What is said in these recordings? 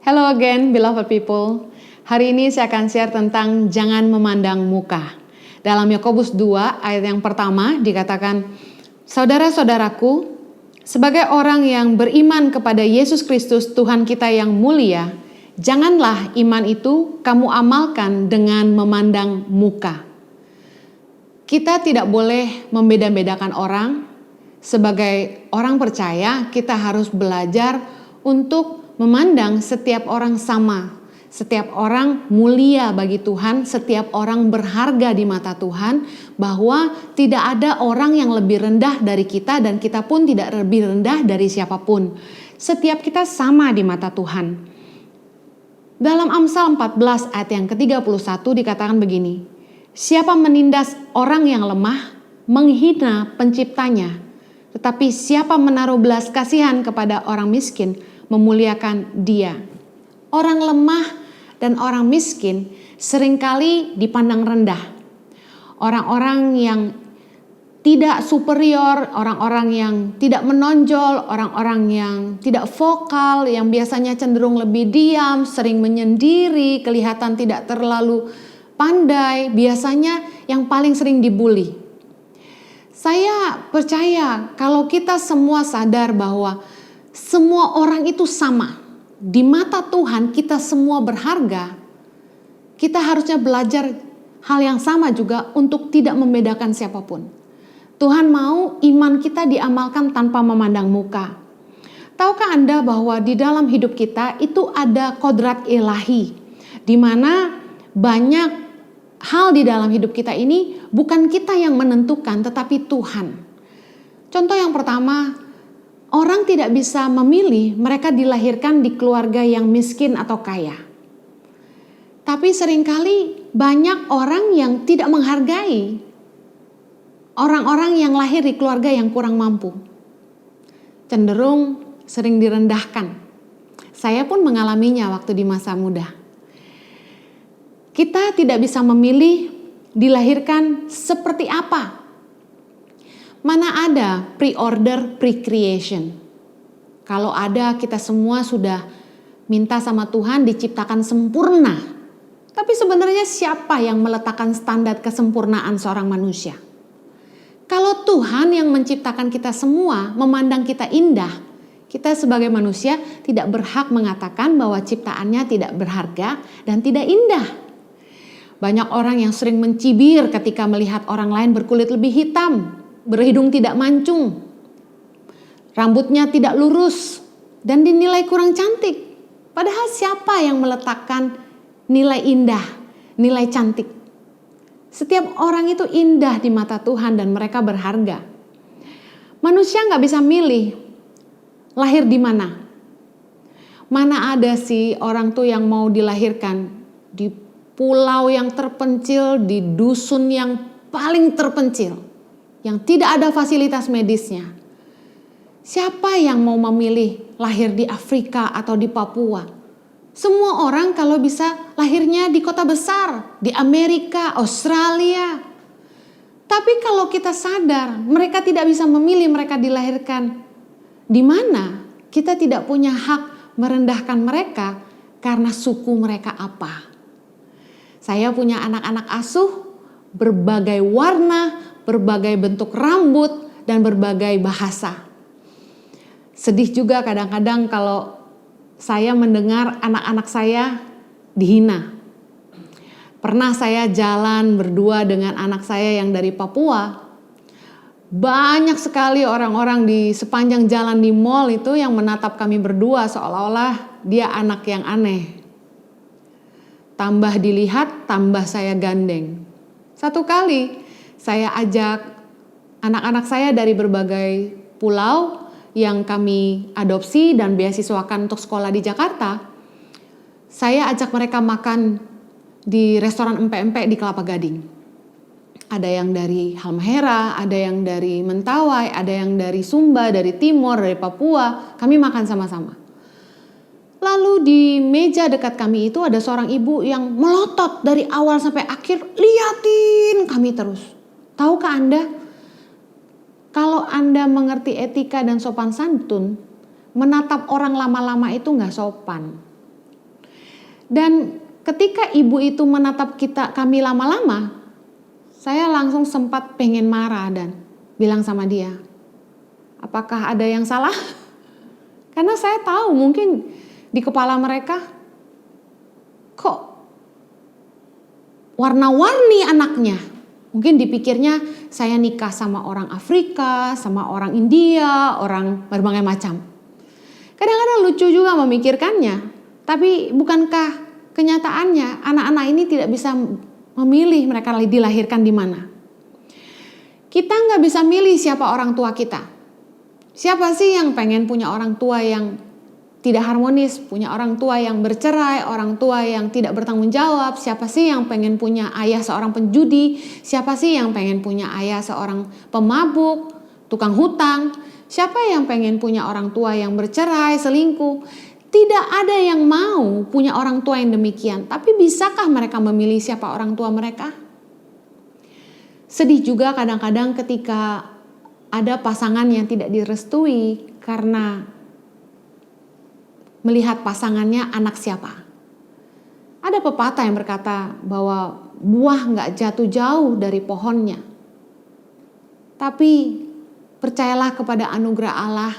Hello again, beloved people. Hari ini saya akan share tentang jangan memandang muka. Dalam Yakobus 2 ayat yang pertama dikatakan, saudara-saudaraku, sebagai orang yang beriman kepada Yesus Kristus Tuhan kita yang mulia, janganlah iman itu kamu amalkan dengan memandang muka. Kita tidak boleh membeda-bedakan orang. Sebagai orang percaya, kita harus belajar untuk memandang setiap orang sama. Setiap orang mulia bagi Tuhan, setiap orang berharga di mata Tuhan, bahwa tidak ada orang yang lebih rendah dari kita dan kita pun tidak lebih rendah dari siapapun. Setiap kita sama di mata Tuhan. Dalam Amsal 14 ayat yang ke-31 dikatakan begini, siapa menindas orang yang lemah, menghina penciptanya, tetapi siapa menaruh belas kasihan kepada orang miskin, memuliakan dia. Orang lemah dan orang miskin seringkali dipandang rendah. Orang-orang yang tidak superior, orang-orang yang tidak menonjol, orang-orang yang tidak vokal, yang biasanya cenderung lebih diam, sering menyendiri, kelihatan tidak terlalu pandai, biasanya yang paling sering dibully. Saya percaya kalau kita semua sadar bahwa semua orang itu sama. Di mata Tuhan kita semua berharga. Kita harusnya belajar hal yang sama juga untuk tidak membedakan siapapun. Tuhan mau iman kita diamalkan tanpa memandang muka. Tahukah Anda bahwa di dalam hidup kita itu ada kodrat ilahi, di mana banyak hal di dalam hidup kita ini bukan kita yang menentukan, tetapi Tuhan. Contoh yang pertama, orang tidak bisa memilih mereka dilahirkan di keluarga yang miskin atau kaya. Tapi seringkali banyak orang yang tidak menghargai orang-orang yang lahir di keluarga yang kurang mampu. Cenderung sering direndahkan. Saya pun mengalaminya waktu di masa muda. Kita tidak bisa memilih dilahirkan seperti apa. Mana ada pre-order, pre-creation. Kalau ada, kita semua sudah minta sama Tuhan diciptakan sempurna. Tapi sebenarnya siapa yang meletakkan standar kesempurnaan seorang manusia? Kalau Tuhan yang menciptakan kita semua, memandang kita indah, kita sebagai manusia tidak berhak mengatakan bahwa ciptaannya tidak berharga dan tidak indah. Banyak orang yang sering mencibir ketika melihat orang lain berkulit lebih hitam, berhidung tidak mancung, rambutnya tidak lurus, dan dinilai kurang cantik. Padahal siapa yang meletakkan nilai indah, nilai cantik? Setiap orang itu indah di mata Tuhan dan mereka berharga. Manusia gak bisa milih lahir di mana. Mana ada sih orang tuh yang mau dilahirkan di pulau yang terpencil, di dusun yang paling terpencil, yang tidak ada fasilitas medisnya. Siapa yang mau memilih lahir di Afrika atau di Papua? Semua orang kalau bisa lahirnya di kota besar, di Amerika, Australia. Tapi kalau kita sadar mereka tidak bisa memilih mereka dilahirkan di mana, kita tidak punya hak merendahkan mereka karena suku mereka apa. Saya punya anak-anak asuh, berbagai warna, berbagai bentuk rambut, dan berbagai bahasa. Sedih juga kadang-kadang kalau saya mendengar anak-anak saya dihina. Pernah saya jalan berdua dengan anak saya yang dari Papua. Banyak sekali orang-orang di sepanjang jalan di mall itu yang menatap kami berdua seolah-olah dia anak yang aneh. Tambah dilihat, tambah saya gandeng. Satu kali saya ajak anak-anak saya dari berbagai pulau yang kami adopsi dan beasiswakan untuk sekolah di Jakarta. Saya ajak mereka makan di restoran empek-empek di Kelapa Gading. Ada yang dari Halmahera, ada yang dari Mentawai, ada yang dari Sumba, dari Timor, dari Papua. Kami makan sama-sama. Lalu di meja dekat kami itu ada seorang ibu yang melotot dari awal sampai akhir, liatin kami terus. Tahukah Anda, kalau Anda mengerti etika dan sopan santun, menatap orang lama-lama itu gak sopan. Dan ketika ibu itu menatap kami lama-lama, saya langsung sempat pengen marah dan bilang sama dia, apakah ada yang salah? Karena saya tahu mungkin di kepala mereka, kok warna-warni anaknya. Mungkin dipikirnya saya nikah sama orang Afrika, sama orang India, orang berbagai macam. Kadang-kadang lucu juga memikirkannya. Tapi bukankah kenyataannya anak-anak ini tidak bisa memilih mereka dilahirkan di mana? Kita nggak bisa milih siapa orang tua kita. Siapa sih yang pengen punya orang tua yang tidak harmonis, punya orang tua yang bercerai, orang tua yang tidak bertanggung jawab? Siapa sih yang pengen punya ayah seorang penjudi? Siapa sih yang pengen punya ayah seorang pemabuk, tukang hutang? Siapa yang pengen punya orang tua yang bercerai, selingkuh? Tidak ada yang mau punya orang tua yang demikian. Tapi bisakah mereka memilih siapa orang tua mereka? Sedih juga kadang-kadang ketika ada pasangan yang tidak direstui karena melihat pasangannya anak siapa. Ada pepatah yang berkata bahwa buah nggak jatuh jauh dari pohonnya. Tapi percayalah kepada anugerah Allah,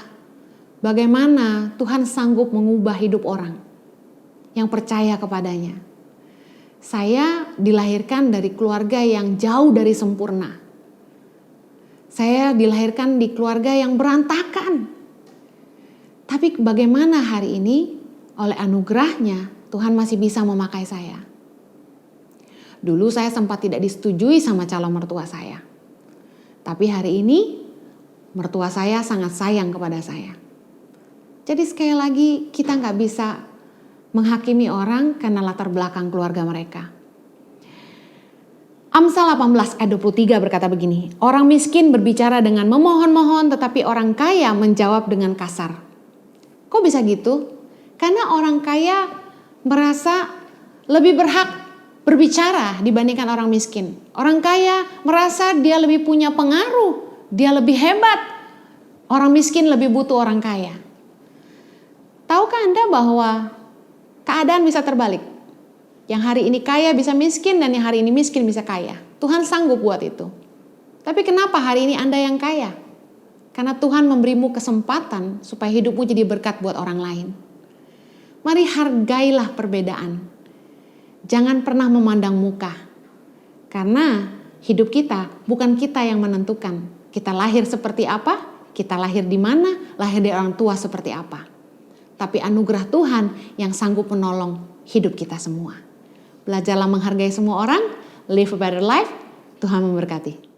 bagaimana Tuhan sanggup mengubah hidup orang yang percaya kepadanya. Saya dilahirkan dari keluarga yang jauh dari sempurna. Saya dilahirkan di keluarga yang berantakan. Tapi bagaimana hari ini oleh anugerahnya Tuhan masih bisa memakai saya. Dulu saya sempat tidak disetujui sama calon mertua saya. Tapi hari ini mertua saya sangat sayang kepada saya. Jadi sekali lagi kita nggak bisa menghakimi orang karena latar belakang keluarga mereka. Amsal 18 ayat 23 berkata begini, orang miskin berbicara dengan memohon-mohon tetapi orang kaya menjawab dengan kasar. Kok bisa gitu? Karena orang kaya merasa lebih berhak berbicara dibandingkan orang miskin. Orang kaya merasa dia lebih punya pengaruh, dia lebih hebat. Orang miskin lebih butuh orang kaya. Tahukah Anda bahwa keadaan bisa terbalik? Yang hari ini kaya bisa miskin dan yang hari ini miskin bisa kaya. Tuhan sanggup buat itu. Tapi kenapa hari ini Anda yang kaya? Karena Tuhan memberimu kesempatan supaya hidupmu jadi berkat buat orang lain. Mari hargailah perbedaan. Jangan pernah memandang muka. Karena hidup kita bukan kita yang menentukan. Kita lahir seperti apa, kita lahir di mana, lahir dari orang tua seperti apa. Tapi anugerah Tuhan yang sanggup menolong hidup kita semua. Belajarlah menghargai semua orang, live a better life. Tuhan memberkati.